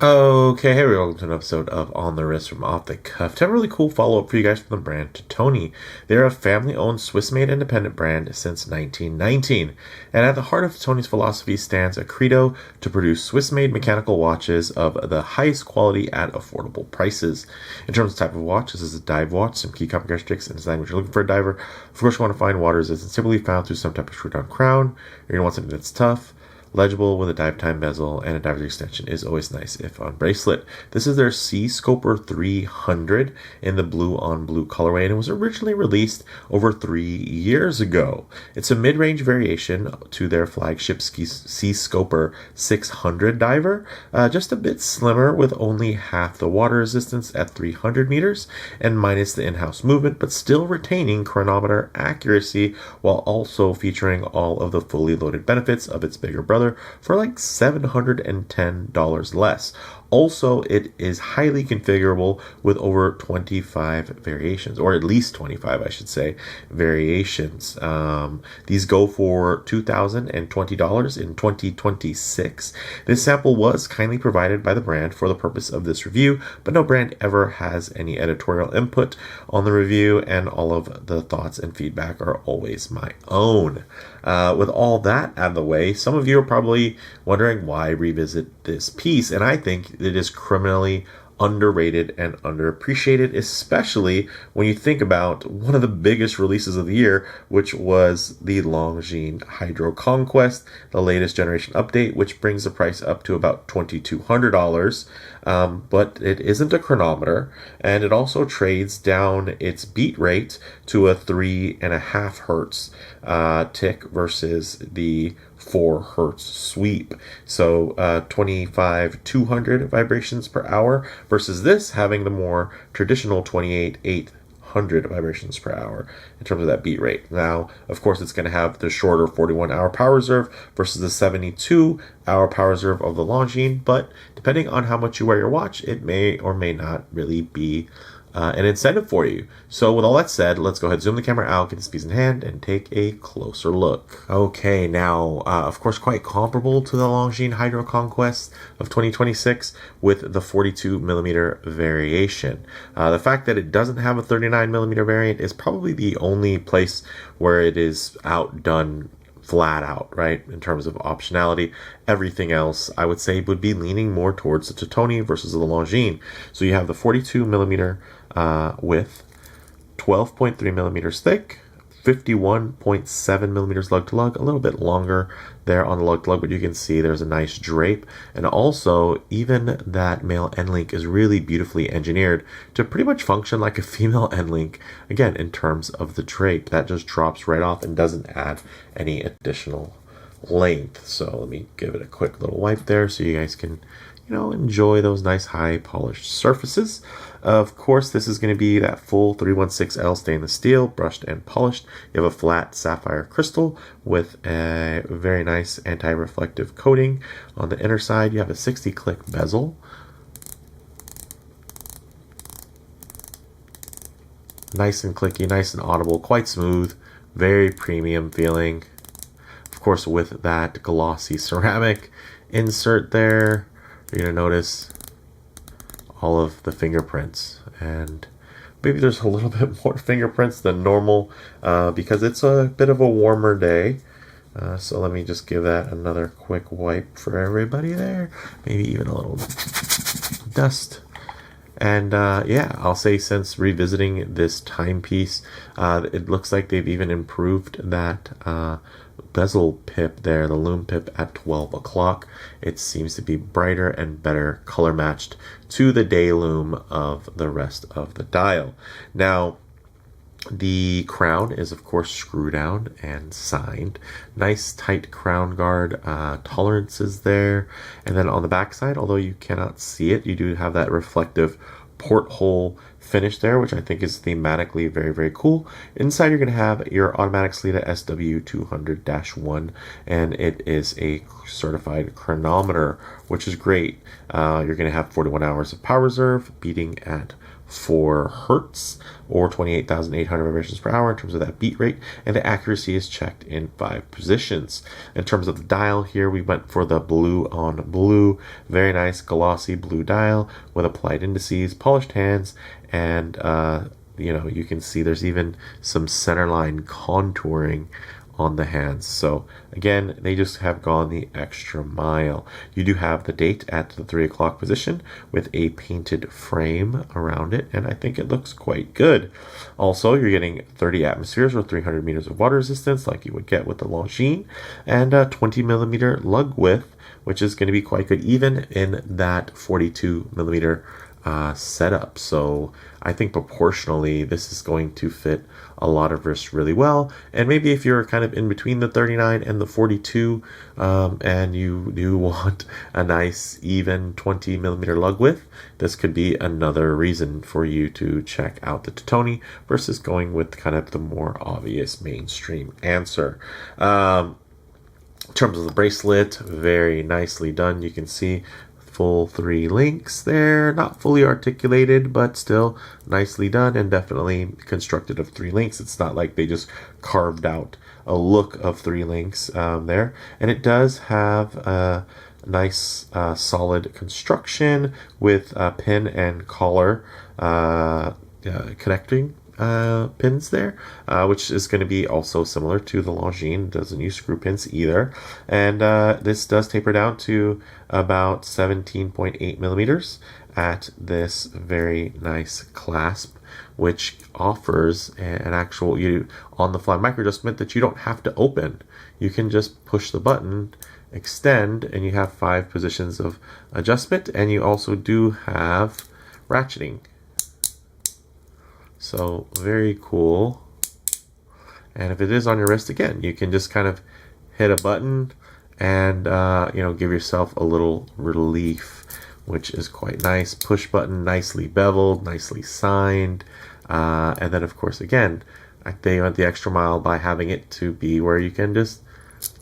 Okay, hey, welcome to an episode of On the Wrist from Off the Cuff. I have a really cool follow-up for you guys from the brand Titoni. They're a family-owned, Swiss-made independent brand since 1919. And at the heart of Titoni's philosophy stands a credo to produce Swiss-made mechanical watches of the highest quality at affordable prices. In terms of type of watch, this is a dive watch, some key characteristics and design which you're looking for a diver. Of course, you want to find water resistance typically found through some type of screw-down crown. You're going to want something that's tough, legible with a dive time bezel, and a diver's extension is always nice if on bracelet. This is their Seascoper 300 in the blue on blue colorway, and it was originally released over 3 years ago. It's a mid-range variation to their flagship Seascoper 600 diver, just a bit slimmer with only half the water resistance at 300 meters and minus the in-house movement, but still retaining chronometer accuracy while also featuring all of the fully loaded benefits of its bigger brother for like $710 less. Also, it is highly configurable with over 25 variations, or at least 25, I should say, variations. These go for $2,020 in 2026. This sample was kindly provided by the brand for the purpose of this review, but no brand ever has any editorial input on the review, and all of the thoughts and feedback are always my own. With all that out of the way, some of you are probably wondering why revisit this piece, and I think it is criminally underrated and underappreciated, especially when you think about one of the biggest releases of the year, which was the Longines Hydroconquest, the latest generation update, which brings the price up to about $2,200. But it isn't a chronometer, and it also trades down its beat rate to a 3.5 hertz tick versus the 4 hertz sweep. So 25,200 vibrations per hour versus this having the more traditional 28,800 vibrations per hour in terms of that beat rate. Now, of course, it's going to have the shorter 41-hour power reserve versus the 72-hour power reserve of the Longines, but depending on how much you wear your watch, it may or may not really be an incentive for you. So with all that said, let's go ahead, zoom the camera out, get this piece in hand, and take a closer look. Okay, now, of course, quite comparable to the Longines Hydroconquest of 2026 with the 42mm variation. The fact that it doesn't have a 39mm variant is probably the only place where it is outdone flat out, right? In terms of optionality, everything else I would say would be leaning more towards the Titoni versus the Longines. So you have the 42mm width, 12.3 millimeters thick, 51.7 millimeters lug to lug, a little bit longer there on the lug to lug, but you can see there's a nice drape. And also, even that male end link is really beautifully engineered to pretty much function like a female end link, again, in terms of the drape. That just drops right off and doesn't add any additional length. So let me give it a quick little wipe there so you guys can, enjoy those nice high polished surfaces. Of course, this is going to be that full 316L stainless steel, brushed and polished. You have a flat sapphire crystal with a very nice anti-reflective coating. On the inner side, you have a 60-click bezel. Nice and clicky, nice and audible, quite smooth, very premium feeling. Of course, with that glossy ceramic insert there, you're going to notice all of the fingerprints, and maybe there's a little bit more fingerprints than normal because it's a bit of a warmer day. So let me just give that another quick wipe for everybody there, maybe even a little dust. And yeah, I'll say since revisiting this timepiece, it looks like they've even improved that bezel pip there, the Lume pip at 12 o'clock. It seems to be brighter and better color matched to the day lume of the rest of the dial. Now, the crown is, of course, screw down and signed. Nice tight crown guard tolerances there. And then on the back side, although you cannot see it, you do have that reflective porthole finish there, which I think is thematically very, very cool. Inside, you're going to have your automatic Sellita SW200-1, and it is a certified chronometer, which is great. You're going to have 41 hours of power reserve, beating at hertz or 28,800 vibrations per hour in terms of that beat rate, and the accuracy is checked in 5 positions. In terms of the dial here, we went for the blue on blue, very nice glossy blue dial with applied indices, polished hands, and you can see there's even some centerline contouring on the hands. So again, they just have gone the extra mile. You do have the date at the 3 o'clock position with a painted frame around it, and I think it looks quite good. Also, you're getting 30 atmospheres or 300 meters of water resistance like you would get with the Longines, and a 20 millimeter lug width, which is going to be quite good even in that 42 millimeter setup. So I think proportionally this is going to fit a lot of wrists really well. And maybe if you're kind of in between the 39 and the 42 and you do want a nice even 20 millimeter lug width, this could be another reason for you to check out the Titoni versus going with kind of the more obvious mainstream answer. In terms of the bracelet, very nicely done. You can see full 3 links there, not fully articulated, but still nicely done and definitely constructed of 3 links. It's not like they just carved out a look of 3 links there. And it does have a nice solid construction with pin and collar connecting pins there, which is going to be also similar to the Longines. Doesn't use screw pins either, and this does taper down to about 17.8 millimeters at this very nice clasp, which offers an actual on-the-fly micro adjustment that you don't have to open. You can just push the button, extend, and you have 5 positions of adjustment, and you also do have ratcheting. So very cool. And if it is on your wrist, again, you can just kind of hit a button and give yourself a little relief, which is quite nice. Push button, nicely beveled, nicely signed, and then of course again they went the extra mile by having it to be where you can just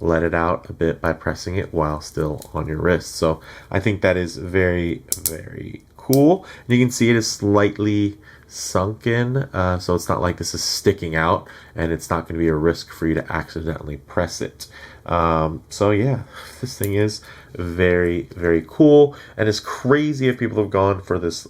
let it out a bit by pressing it while still on your wrist. So I think that is very, very cool. And you can see it is slightly sunken, so it's not like this is sticking out, and it's not going to be a risk for you to accidentally press it. So yeah, this thing is very, very cool, and it's crazy if people have gone for this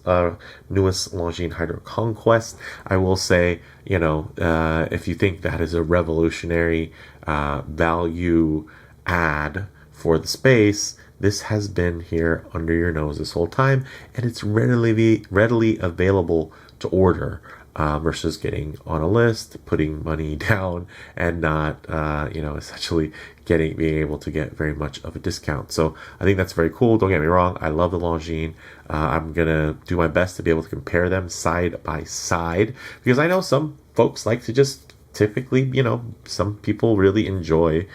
newest Longines Hydroconquest. I will say, if you think that is a revolutionary value add for the space, this has been here under your nose this whole time, and it's readily available to order versus getting on a list, putting money down, and not essentially being able to get very much of a discount. So I think that's very cool. Don't get me wrong, I love the Longines. I'm gonna do my best to be able to compare them side by side, because I know some folks like to just typically, some people really enjoy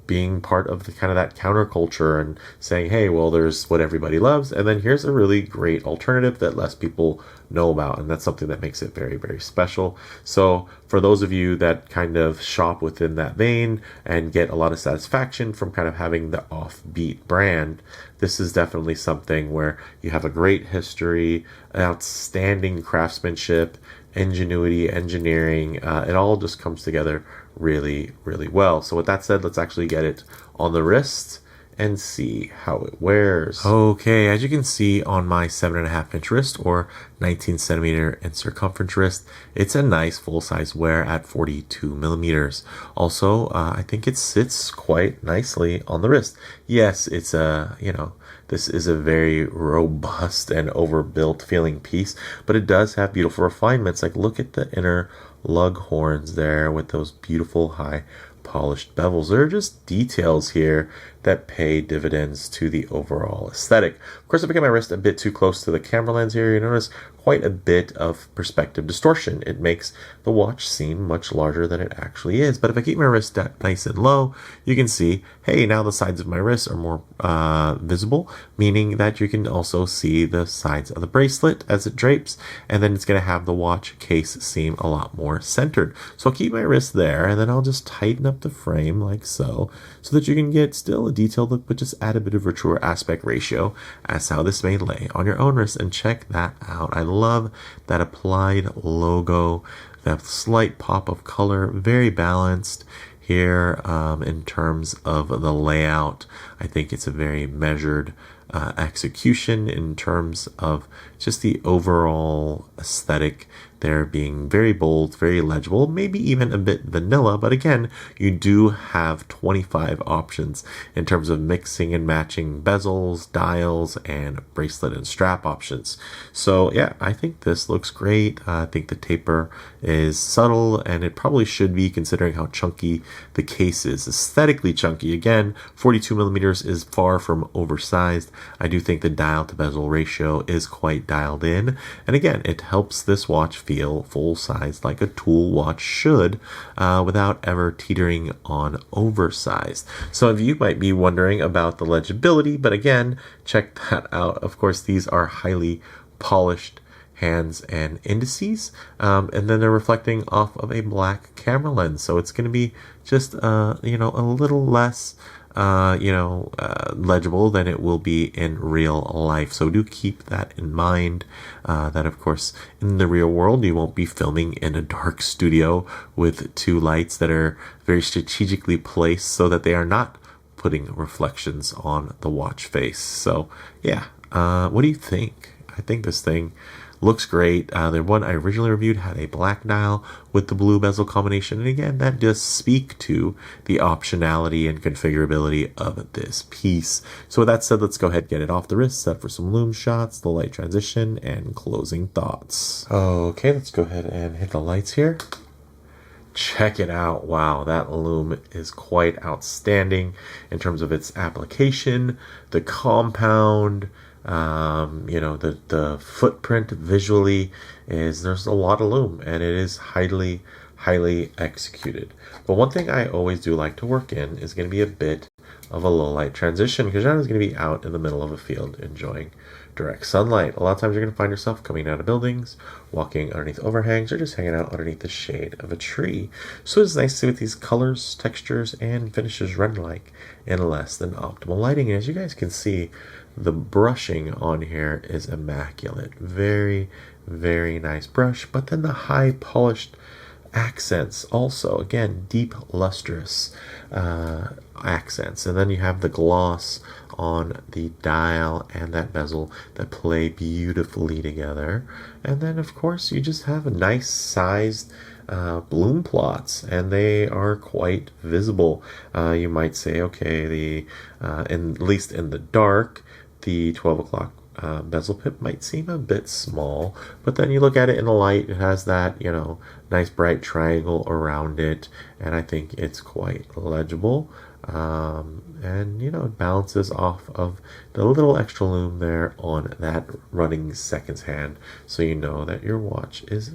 being part of the kind of that counterculture and saying, hey, well, there's what everybody loves, and then here's a really great alternative that less people know about, and that's something that makes it very, very special. So for those of you that kind of shop within that vein and get a lot of satisfaction from kind of having the offbeat brand, this is definitely something where you have a great history, outstanding craftsmanship, ingenuity, engineering. It all just comes together really, really well. So with that said, let's actually get it on the wrist and see how it wears. Okay, as you can see on my 7.5-inch wrist or 19 centimeter in circumference wrist, it's a nice full-size wear at 42 millimeters. Also, I think it sits quite nicely on the wrist. Yes, it's this is a very robust and overbuilt feeling piece, but it does have beautiful refinements. Like, look at the inner lug horns there with those beautiful high polished bevels. There are just details here that pay dividends to the overall aesthetic. Of course, if I get my wrist a bit too close to the camera lens here, you notice quite a bit of perspective distortion. It makes the watch seem much larger than it actually is. But if I keep my wrist nice and low, you can see, hey, now the sides of my wrist are more visible, meaning that you can also see the sides of the bracelet as it drapes, and then it's going to have the watch case seem a lot more centered. So I'll keep my wrist there, and then I'll just tighten up the frame like so that you can get still a detailed look, but just add a bit of a truer aspect ratio as how this may lay on your own wrist, and check that out. I love that applied logo, that slight pop of color, very balanced here in terms of the layout. I think it's a very measured execution in terms of just the overall aesthetic there, being very bold, very legible, maybe even a bit vanilla, but again, you do have 25 options in terms of mixing and matching bezels, dials, and bracelet and strap options. So yeah, I think this looks great. I think the taper is subtle, and it probably should be, considering how chunky the case is. Aesthetically chunky. Again, 42 millimeters is far from oversized. I do think the dial to bezel ratio is quite dialed in, and again, it helps this watch feel full-sized like a tool watch should, without ever teetering on oversized. Some of you might be wondering about the legibility, but again, check that out. Of course, these are highly polished hands and indices, and then they're reflecting off of a black camera lens, so it's going to be just a little less legible than it will be in real life. So do keep that in mind, that of course in the real world you won't be filming in a dark studio with two lights that are very strategically placed so that they are not putting reflections on the watch face. So yeah, what do you think? I think this thing looks great. The one I originally reviewed had a black dial with the blue bezel combination, and again, that does speak to the optionality and configurability of this piece. So with that said, let's go ahead and get it off the wrist, set for some Lume shots, the light transition, and closing thoughts. Okay, let's go ahead and hit the lights here. Check it out. Wow, that Lume is quite outstanding in terms of its application, the compound, the footprint visually there's a lot of Lume, and it is highly executed. But one thing I always do like to work in is going to be a bit of a low light transition, because you're not going to be out in the middle of a field enjoying direct sunlight. A lot of times you're going to find yourself coming out of buildings, walking underneath overhangs, or just hanging out underneath the shade of a tree. So it's nice to see what these colors, textures, and finishes run like in less than optimal lighting. And as you guys can see, the brushing on here is immaculate. Very nice brush. But then the high polished accents also, again, deep lustrous accents. And then you have the gloss on the dial and that bezel that play beautifully together. And then of course you just have a nice sized bloom plots, and they are quite visible. You might say, okay, at least in the dark, the 12 o'clock bezel pip might seem a bit small, but then you look at it in the light, it has that, nice bright triangle around it, and I think it's quite legible. And it balances off of the little extra Lume there on that running seconds hand, so you know that your watch is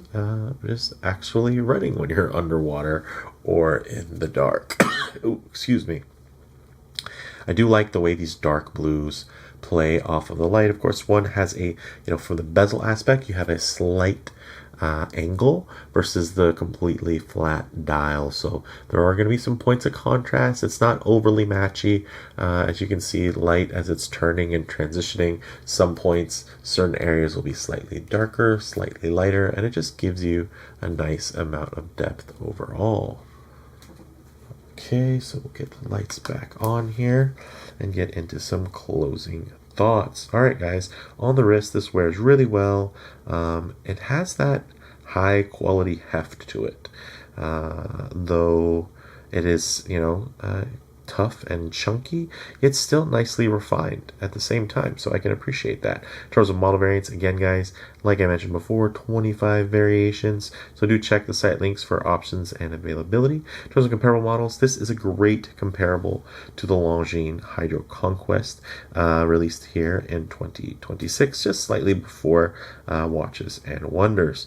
just actually running when you're underwater or in the dark. Ooh, excuse me. I do like the way these dark blues play off of the light. Of course, one has a, for the bezel aspect, you have a slight angle versus the completely flat dial. So there are going to be some points of contrast. It's not overly matchy. As you can see, light as it's turning and transitioning, some points, certain areas will be slightly darker, slightly lighter, and it just gives you a nice amount of depth overall. Okay, so we'll get the lights back on here and get into some closing thoughts. All right, guys, on the wrist, this wears really well. It has that high quality heft to it, though it is, tough and chunky, it's still nicely refined at the same time, so I can appreciate that. In terms of model variants, again guys, like I mentioned before, 25 variations, so do check the site links for options and availability. In terms of comparable models, this is a great comparable to the Longines Hydroconquest, released here in 2026, just slightly before Watches and Wonders,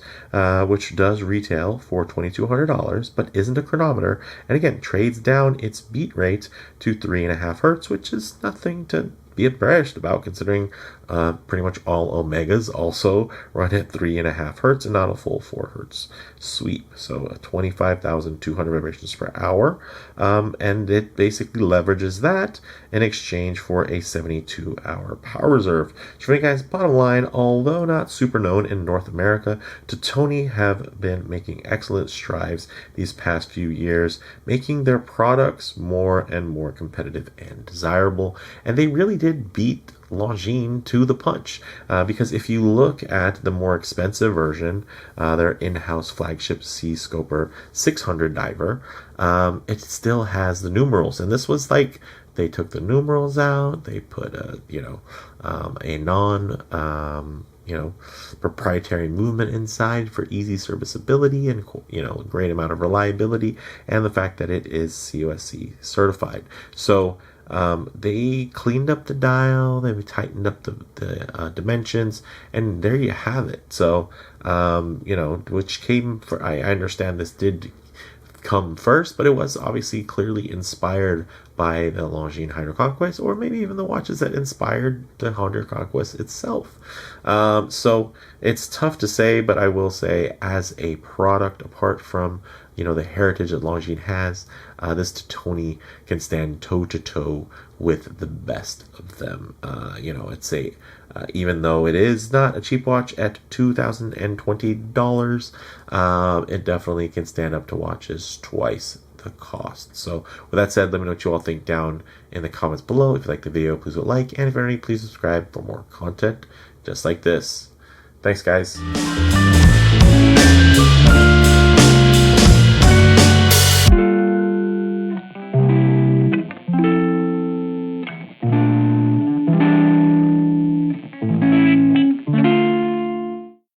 which does retail for $2,200, but isn't a chronometer, and again, trades down its beat rate to 3.5 Hertz, which is nothing to be embarrassed about, considering Pretty much all Omegas also run at 3.5 hertz and not a full 4 hertz sweep. So 25,200 vibrations per hour. And it basically leverages that in exchange for a 72-hour power reserve. So, for you guys, bottom line, although not super known in North America, Titoni have been making excellent strides these past few years, making their products more and more competitive and desirable. And they really did beat Longines to the punch, because if you look at the more expensive version, their in-house flagship Seascoper 600 diver, it still has the numerals, and this was like they took the numerals out, they put a non proprietary movement inside for easy serviceability and a great amount of reliability, and the fact that it is COSC certified. So they cleaned up the dial, they tightened up the dimensions, and there you have it. So which came for, I understand this did come first, but it was obviously clearly inspired by the Longines Hydroconquest, or maybe even the watches that inspired the Hydroconquest itself. So it's tough to say, but I will say, as a product, apart from the heritage that Longines has, this Titoni can stand toe to toe with the best of them. It's even though it is not a cheap watch at $2,020, it definitely can stand up to watches twice the cost. So with that said, let me know what you all think down in the comments below. If you like the video, please hit like, and if you're new, please subscribe for more content just like this. Thanks, guys.